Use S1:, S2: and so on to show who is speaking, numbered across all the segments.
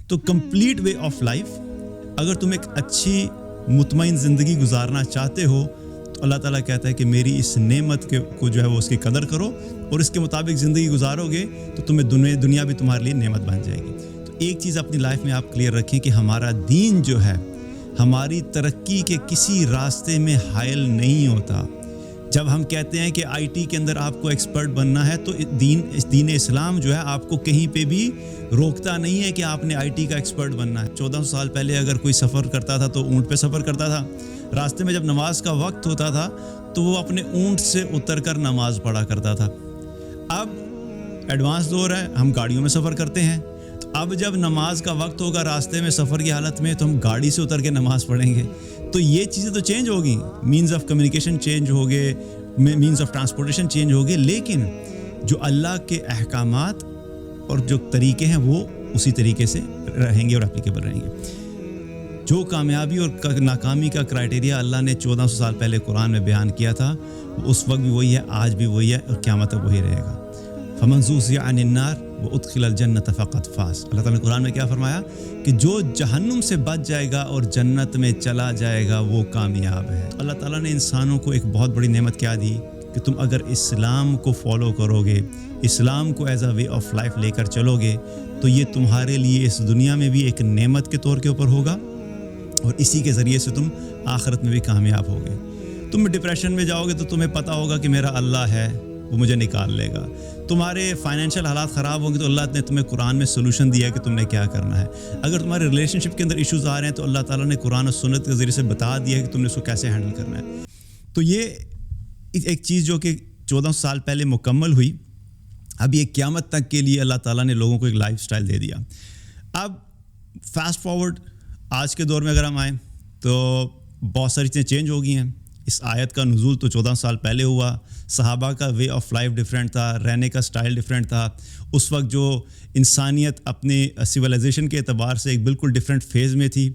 S1: تو complete way of life, اگر تم ایک اچھی مطمئن زندگی گزارنا چاہتے ہو تو اللہ تعالیٰ کہتا ہے کہ میری اس نعمت کو جو ہے وہ اس کی قدر کرو اور اس کے مطابق زندگی گزارو گے تو تمہیں دنیا بھی تمہارے لیے نعمت بن جائے گی. تو ایک چیز اپنی لائف میں آپ کلیئر رکھیں کہ ہمارا دین جو ہے ہماری ترقی کے کسی راستے میں حائل نہیں ہوتا. جب ہم کہتے ہیں کہ آئی ٹی کے اندر آپ کو ایکسپرٹ بننا ہے تو دین اسلام جو ہے آپ کو کہیں پہ بھی روکتا نہیں ہے کہ آپ نے آئی ٹی کا ایکسپرٹ بننا ہے. 1400 سال پہلے اگر کوئی سفر کرتا تھا تو اونٹ پہ سفر کرتا تھا. راستے میں جب نماز کا وقت ہوتا تھا تو وہ اپنے اونٹ سے اتر کر نماز پڑھا کرتا تھا. اب ایڈوانس دور ہے، ہم گاڑیوں میں سفر کرتے ہیں. تو اب جب نماز کا وقت ہوگا راستے میں سفر کی حالت میں تو ہم گاڑی سے اتر کے نماز پڑھیں گے. تو یہ چیزیں تو چینج ہوگی، مینز آف کمیونیکیشن چینج ہو گئے، مینز آف ٹرانسپورٹیشن چینج ہو گئے، لیکن جو اللہ کے احکامات اور جو طریقے ہیں وہ اسی طریقے سے رہیں گے اور اپلیکیبل رہیں گے. جو کامیابی اور ناکامی کا کرائٹیریا اللہ نے 1400 سال پہلے قرآن میں بیان کیا تھا وہ اس وقت بھی وہی ہے، آج بھی وہی ہے اور قیامت تک وہی رہے گا. فمن زحزح عن النار وادخل الجنة فقد فاز. اللہ تعالیٰ نے قرآن میں کیا فرمایا کہ جو جہنم سے بچ جائے گا اور جنت میں چلا جائے گا وہ کامیاب ہے. اللہ تعالیٰ نے انسانوں کو ایک بہت بڑی نعمت کیا دی کہ تم اگر اسلام کو فالو کرو گے، اسلام کو as a way of life لے کر چلو گے تو یہ تمہارے لیے اس دنیا میں بھی ایک نعمت کے طور کے اوپر ہوگا اور اسی کے ذریعے سے تم آخرت میں بھی کامیاب ہوگے. تم ڈپریشن میں جاؤ گے تو تمہیں پتہ ہوگا کہ میرا اللہ ہے، وہ مجھے نکال لے گا. تمہارے فائنینشیل حالات خراب ہوں گے تو اللہ نے تمہیں قرآن میں سولوشن دیا کہ تم نے کیا کرنا ہے. اگر تمہارے ریلیشن شپ کے اندر ایشوز آ رہے ہیں تو اللہ تعالیٰ نے قرآن و سنت کے ذریعے سے بتا دیا کہ تم نے اس کو کیسے ہینڈل کرنا ہے. تو یہ ایک چیز جو کہ 1400 سال پہلے مکمل ہوئی، اب یہ قیامت تک کے لیے اللہ تعالیٰ نے لوگوں کو ایک لائف سٹائل دے دیا. اب فاسٹ فارورڈ آج کے دور میں اگر ہم آئیں تو بہت ساری چیزیں چینج ہو گئی ہیں. اس آیت کا نزول تو 14 سال پہلے ہوا. صحابہ کا وے آف لائف ڈیفرنٹ تھا، رہنے کا سٹائل ڈیفرنٹ تھا. اس وقت جو انسانیت اپنے سویلائزیشن کے اعتبار سے ایک بالکل ڈیفرنٹ فیز میں تھی.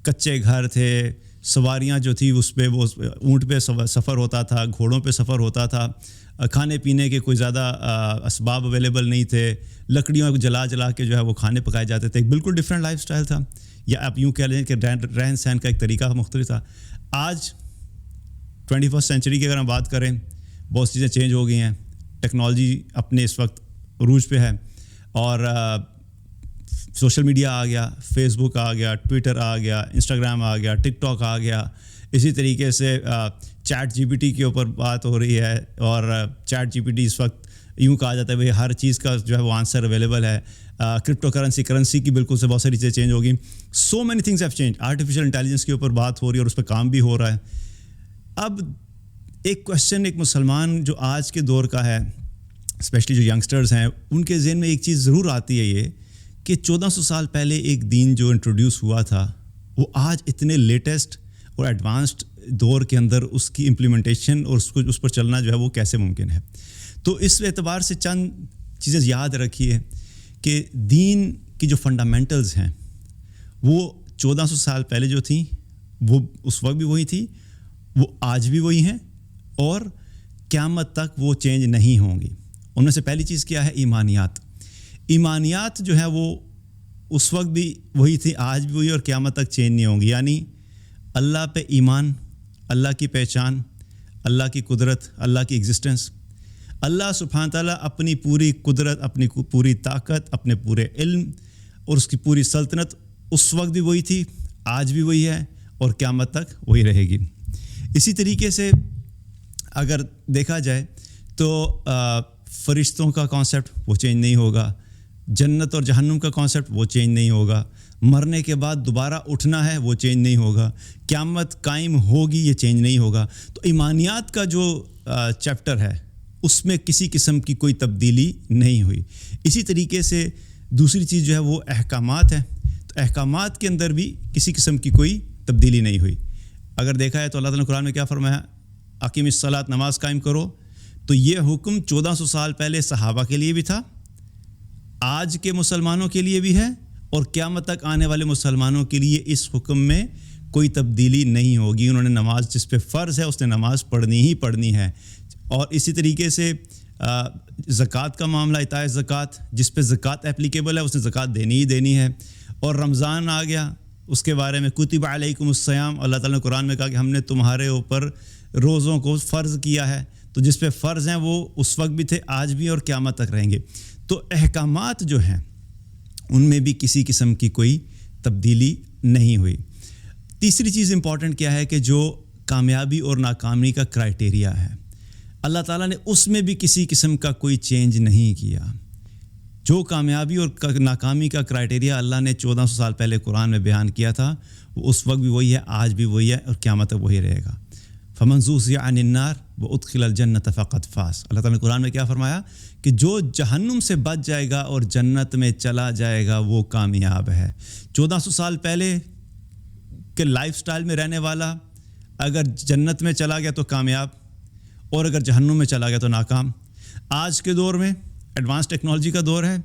S1: کچے گھر تھے، سواریاں جو تھی اس پہ وہ اونٹ پہ سفر ہوتا تھا، گھوڑوں پہ سفر ہوتا تھا. کھانے پینے کے کوئی زیادہ اسباب اویلیبل نہیں تھے. لکڑیوں کو جلا جلا کے جو ہے وہ کھانے پکائے جاتے تھے. ایک بالکل ڈیفرنٹ لائف سٹائل تھا، یا آپ یوں کہہ لیں کہ رہن سہن کا ایک طریقہ مختلف تھا. آج 21 سینچری کی اگر ہم بات کریں بہت چیزیں چینج ہو گئی ہیں. ٹیکنالوجی اپنے اس وقت عروج پہ ہے اور سوشل میڈیا آ گیا، فیس بک آ گیا، ٹویٹر آ گیا، انسٹاگرام آ گیا، ٹک ٹاک آ گیا. اسی طریقے سے چیٹ جی پی ٹی کے اوپر بات ہو رہی ہے اور چیٹ جی پی ٹی اس وقت یوں کہا جاتا ہے بھائی ہر چیز کا جو ہے وہ آنسر اویلیبل ہے. کرپٹو کرنسی کی بالکل سے بہت ساری چیزیں چینج ہو گئی. So many things have change. Artificial intelligence کے اوپر بات ہو رہی ہے اور اس پہ کام بھی ہو رہا ہے. اب ایک کویسچن ایک مسلمان جو آج کے دور کا ہے، اسپیشلی جو ینگسٹرز ہیں، ان کے ذہن میں ایک چیز ضرور آتی ہے یہ کہ 1400 سال پہلے ایک دین جو انٹروڈیوس ہوا تھا وہ آج اتنے لیٹسٹ اور ایڈوانسڈ دور کے اندر اس کی امپلیمنٹیشن اور اس پر چلنا جو ہے وہ کیسے ممکن ہے. تو اس اعتبار سے چند چیزیں یاد رکھیے کہ دین کی جو فنڈامنٹلز ہیں وہ 1400 سال پہلے جو تھیں وہ اس وقت بھی وہی تھی، وہ آج بھی وہی ہیں اور قیامت تک وہ چینج نہیں ہوں گی. ان میں سے پہلی چیز کیا ہے؟ ایمانیات. ایمانیات جو ہے وہ اس وقت بھی وہی تھی، آج بھی وہی اور قیامت تک چینج نہیں ہوں گی. یعنی اللہ پہ ایمان، اللہ کی پہچان، اللہ کی قدرت، اللہ کی ایگزسٹنس. اللہ سبحانہ تعالیٰ اپنی پوری قدرت، اپنی پوری طاقت، اپنے پورے علم اور اس کی پوری سلطنت اس وقت بھی وہی تھی، آج بھی وہی ہے اور قیامت تک وہی رہے گی. اسی طریقے سے اگر دیکھا جائے تو فرشتوں کا کانسیپٹ وہ چینج نہیں ہوگا، جنت اور جہنم کا کانسیپٹ وہ چینج نہیں ہوگا، مرنے کے بعد دوبارہ اٹھنا ہے وہ چینج نہیں ہوگا، قیامت قائم ہوگی یہ چینج نہیں ہوگا. تو ایمانیات کا جو چیپٹر ہے اس میں کسی قسم کی کوئی تبدیلی نہیں ہوئی. اسی طریقے سے دوسری چیز جو ہے وہ احکامات ہے. تو احکامات کے اندر بھی کسی قسم کی کوئی تبدیلی نہیں ہوئی. اگر دیکھا ہے تو اللہ تعالیٰ نے قرآن میں کیا فرمایا؟ اقیم الصلاۃ، نماز قائم کرو. تو یہ حکم 1400 سال پہلے صحابہ کے لیے بھی تھا، آج کے مسلمانوں کے لیے بھی ہے اور قیامت تک آنے والے مسلمانوں کے لیے اس حکم میں کوئی تبدیلی نہیں ہوگی. انہوں نے نماز جس پہ فرض ہے اس نے نماز پڑھنی ہی پڑھنی ہے. اور اسی طریقے سے زکوٰۃ کا معاملہ، اعطائے زکوٰۃ، جس پہ زکوٰۃ اپلیکیبل ہے اس نے زکوٰۃ دینی ہی دینی ہے. اور رمضان آ گیا، اس کے بارے میں کتب علیکم الصیام، اللہ تعالیٰ نے قرآن میں کہا کہ ہم نے تمہارے اوپر روزوں کو فرض کیا ہے، تو جس پہ فرض ہیں وہ اس وقت بھی تھے، آج بھی اور قیامت تک رہیں گے. تو احکامات جو ہیں ان میں بھی کسی قسم کی کوئی تبدیلی نہیں ہوئی. تیسری چیز امپورٹنٹ کیا ہے کہ جو کامیابی اور ناکامی کا کرائٹیریا ہے، اللہ تعالیٰ نے اس میں بھی کسی قسم کا کوئی چینج نہیں کیا. جو کامیابی اور ناکامی کا کرائٹیریا اللہ نے 1400 سال پہلے قرآن میں بیان کیا تھا، وہ اس وقت بھی وہی ہے، آج بھی وہی ہے اور قیامت تک وہی رہے گا. فمن زحزح عن النار وادخل الجنة فقد فاز. اللہ تعالیٰ نے قرآن میں کیا فرمایا کہ جو جہنم سے بچ جائے گا اور جنت میں چلا جائے گا وہ کامیاب ہے. 1400 سال پہلے کے لائف سٹائل میں رہنے والا اگر جنت میں چلا گیا تو کامیاب، اور اگر جہنم میں چلا گیا تو ناکام. آج کے دور میں ایڈوانس ٹیکنالوجی کا دور ہے،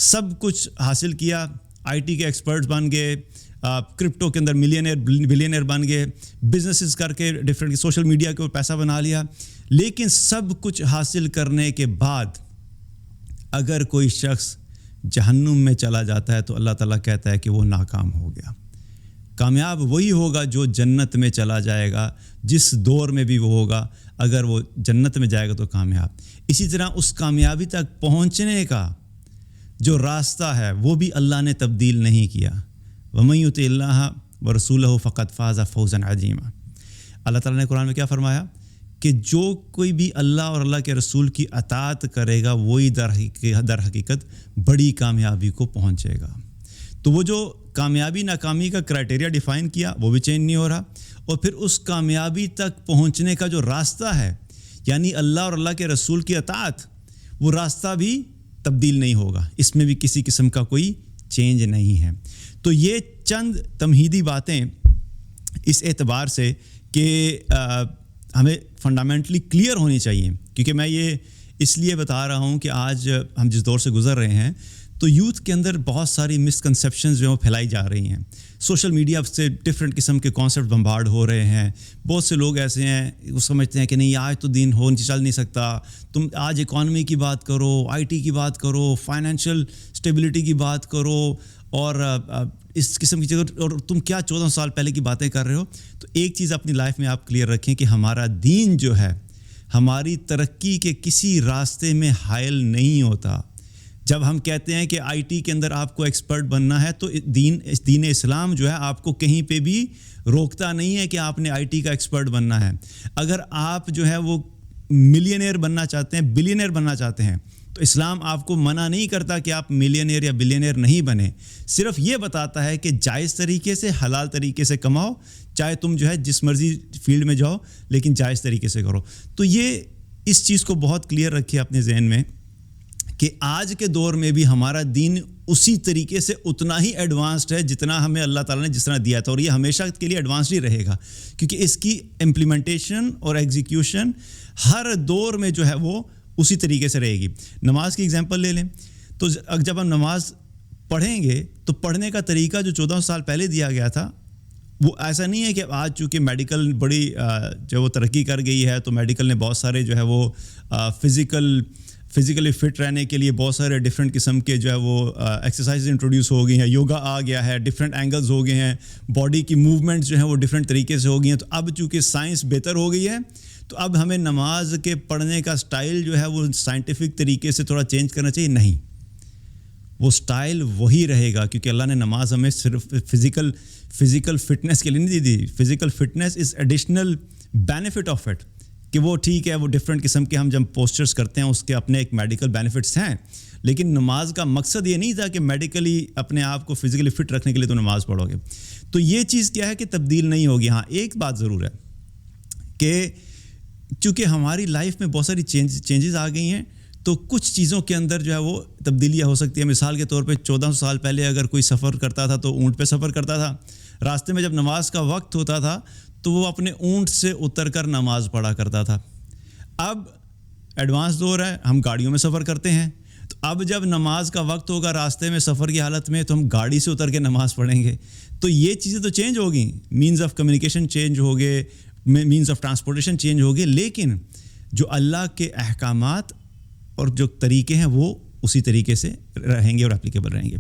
S1: سب کچھ حاصل کیا، آئی ٹی کے ایکسپرٹس بن گئے، کرپٹو کے اندر ملینئر بلینئر بن گئے، بزنسز کر کے ڈفرینٹ سوشل میڈیا کے اوپر پیسہ بنا لیا. لیکن سب کچھ حاصل کرنے کے بعد اگر کوئی شخص جہنم میں چلا جاتا ہے تو اللہ تعالیٰ کہتا ہے کہ وہ ناکام ہو گیا. کامیاب وہی ہوگا جو جنت میں چلا جائے گا، جس دور میں بھی وہ ہوگا. اگر وہ جنت میں جائے گا تو کامیاب. اسی طرح اس کامیابی تک پہنچنے کا جو راستہ ہے وہ بھی اللہ نے تبدیل نہیں کیا. وَمَن يُطِعِ اللَّهَ وَرَسُولَهُ فَقَدْ فَازَ فَوْزًا عَظِيمًا. اللہ تعالیٰ نے قرآن میں کیا فرمایا کہ جو کوئی بھی اللہ اور اللہ کے رسول کی اطاعت کرے گا وہی در حقیقت بڑی کامیابی کو پہنچے گا. تو وہ جو کامیابی ناکامی کا کرائٹیریا ڈیفائن کیا وہ بھی چینج نہیں ہو رہا، اور پھر اس کامیابی تک پہنچنے کا جو راستہ ہے یعنی اللہ اور اللہ کے رسول کی اطاعت، وہ راستہ بھی تبدیل نہیں ہوگا. اس میں بھی کسی قسم کا کوئی چینج نہیں ہے. تو یہ چند تمہیدی باتیں اس اعتبار سے کہ ہمیں فنڈامنٹلی کلیئر ہونی چاہیے، کیونکہ میں یہ اس لیے بتا رہا ہوں کہ آج ہم جس دور سے گزر رہے ہیں تو یوتھ کے اندر بہت ساری مسکنسیپشنز جو ہیں پھیلائی جا رہی ہیں. سوشل میڈیا سے ڈفرینٹ قسم کے کانسیپٹ بمبارڈ ہو رہے ہیں. بہت سے لوگ ایسے ہیں وہ سمجھتے ہیں کہ نہیں آج تو دین چل نہیں سکتا، تم آج اکانومی کی بات کرو، آئی ٹی کی بات کرو، فائنینشیل اسٹیبلٹی کی بات کرو، اور اس قسم کی چیزیں، اور تم کیا 14 سال پہلے کی باتیں کر رہے ہو. تو ایک چیز اپنی لائف میں آپ کلیئر رکھیں کہ ہمارا دین جو ہے ہماری ترقی کے کسی راستے میں حائل نہیں ہوتا. جب ہم کہتے ہیں کہ آئی ٹی کے اندر آپ کو ایکسپرٹ بننا ہے تو دین اسلام جو ہے آپ کو کہیں پہ بھی روکتا نہیں ہے کہ آپ نے آئی ٹی کا ایکسپرٹ بننا ہے. اگر آپ جو ہے وہ ملینئر بننا چاہتے ہیں، بلینئر بننا چاہتے ہیں، تو اسلام آپ کو منع نہیں کرتا کہ آپ ملینئر یا بلینئر نہیں بنیں. صرف یہ بتاتا ہے کہ جائز طریقے سے، حلال طریقے سے کماؤ، چاہے تم جو ہے جس مرضی فیلڈ میں جاؤ لیکن جائز طریقے سے کرو. تو یہ اس چیز کو بہت کلیئر رکھیے اپنے ذہن میں کہ آج کے دور میں بھی ہمارا دین اسی طریقے سے اتنا ہی ایڈوانسڈ ہے جتنا ہمیں اللہ تعالیٰ نے جس طرح دیا تھا، اور یہ ہمیشہ کے لیے ایڈوانسڈ ہی رہے گا، کیونکہ اس کی امپلیمنٹیشن اور ایگزیکیوشن ہر دور میں جو ہے وہ اسی طریقے سے رہے گی. نماز کی ایگزامپل لے لیں تو جب ہم نماز پڑھیں گے تو پڑھنے کا طریقہ جو 14 سال پہلے دیا گیا تھا وہ ایسا نہیں ہے کہ آج چونکہ میڈیکل بڑی جو وہ ترقی کر گئی ہے تو میڈیکل نے بہت سارے جو ہے وہ فزیکلی فٹ رہنے کے لیے بہت سارے ڈفرینٹ قسم کے جو ہے وہ ایکسرسائز انٹروڈیوس ہو گئی ہیں، یوگا آ گیا ہے، ڈفرینٹ اینگلز ہو گئے ہیں، باڈی کی موومنٹس جو ہیں وہ ڈفرینٹ طریقے سے ہو گئی ہیں. تو اب چونکہ سائنس بہتر ہو گئی ہے تو اب ہمیں نماز کے پڑھنے کا سٹائل جو ہے وہ سائنٹیفک طریقے سے تھوڑا چینج کرنا چاہیے. نہیں، وہ سٹائل وہی رہے گا، کیونکہ اللہ نے نماز ہمیں صرف فزیکل فٹنس کے لیے نہیں دی. Physical fitness is additional benefit of it, کہ وہ ٹھیک ہے، وہ ڈفرینٹ قسم کے ہم جب پوسچرز کرتے ہیں اس کے اپنے ایک میڈیکل بینیفٹس ہیں، لیکن نماز کا مقصد یہ نہیں تھا کہ میڈیکلی اپنے آپ کو فزیکلی فٹ رکھنے کے لیے تو نماز پڑھو گے. تو یہ چیز کیا ہے کہ تبدیل نہیں ہوگی. ہاں ایک بات ضرور ہے کہ چونکہ ہماری لائف میں بہت ساری چینجز آ گئی ہیں تو کچھ چیزوں کے اندر جو ہے وہ تبدیلیاں ہو سکتی ہیں. مثال کے طور پہ 1400 سال پہلے اگر کوئی سفر کرتا تھا تو اونٹ پہ سفر کرتا تھا. راستے میں جب نماز کا وقت ہوتا تھا تو وہ اپنے اونٹ سے اتر کر نماز پڑھا کرتا تھا. اب ایڈوانس دور ہے، ہم گاڑیوں میں سفر کرتے ہیں، تو اب جب نماز کا وقت ہوگا راستے میں سفر کی حالت میں تو ہم گاڑی سے اتر کے نماز پڑھیں گے. تو یہ چیزیں تو چینج ہو گئیں، مینز آف کمیونیکیشن چینج ہو گئے، مینز آف ٹرانسپورٹیشن چینج ہو گئے، لیکن جو اللہ کے احکامات اور جو طریقے ہیں وہ اسی طریقے سے رہیں گے اور اپلیکیبل رہیں گے.